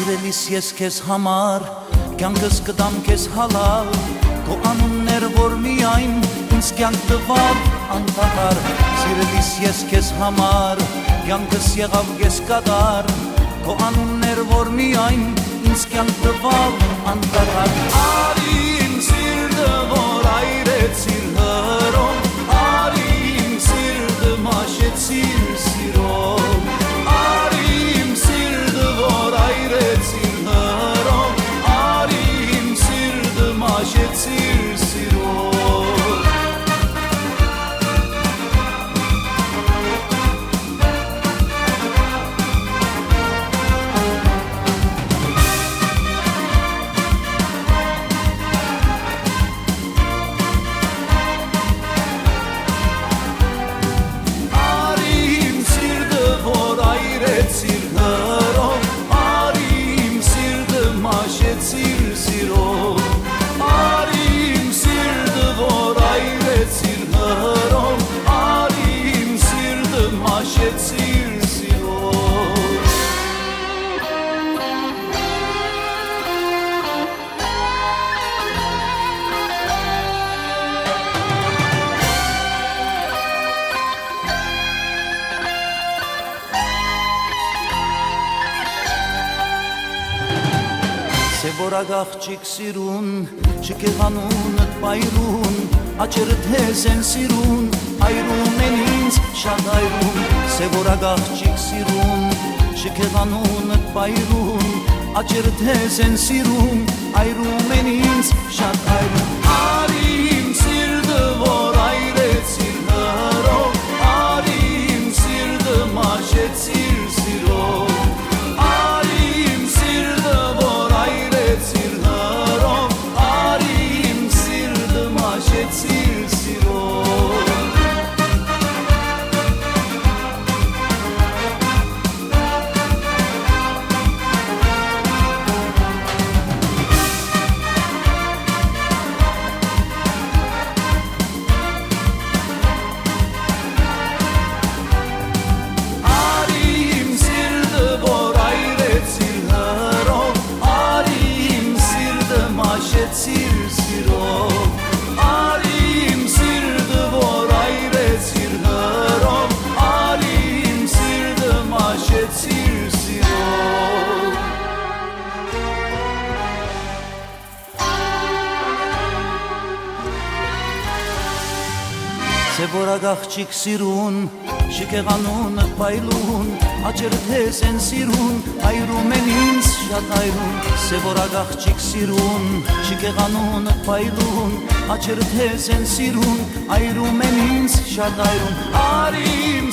Սիրելիս ես քեզ համար կյանքս կտամ քեզ հալալ Քո անուններ որ միայն ինձ կյանք տվավ անտառ Սիրելիս ես քեզ համար կյանքս եղավ քեզ կատար Քո անուններ որ միայն ինձ կյանք տվավ անտառ Արի իմ սիրտը որ այրեցիր հրով Արի իմ սիրտը մաշեցիր սիրով Արի իմ սիրտը որ այրեցիր հրով Արի իմ սիրտը մաշեցիր սիրով Սևորագ աղջիկ սիրուն, շկեղանունըտ պայրուն, աչերըտ հեզ են սիրուն, այրում են ինձ շատ այրում Սևորագ աղջիկ սիրուն, շկեղանունըտ պայրուն, աչերըտ հեզ են սիրուն, այրում են ինձ շատ այրում Արի իմ սիրտը որ այրեցիր հրով, արի իմ սիրտը մաշեցիր սիրով Սևորագ աղջիկ սիրուն, շկեղանունըտ պայլուն, աչերըտ հեզ են սիրուն, այրում են ինձ շատ այրում Սևորագ աղջիկ սիրուն, շկեղանունըտ պայլուն, աչերըտ հեզ են սիրուն, այրում են ինձ շատ այրում Արի իմ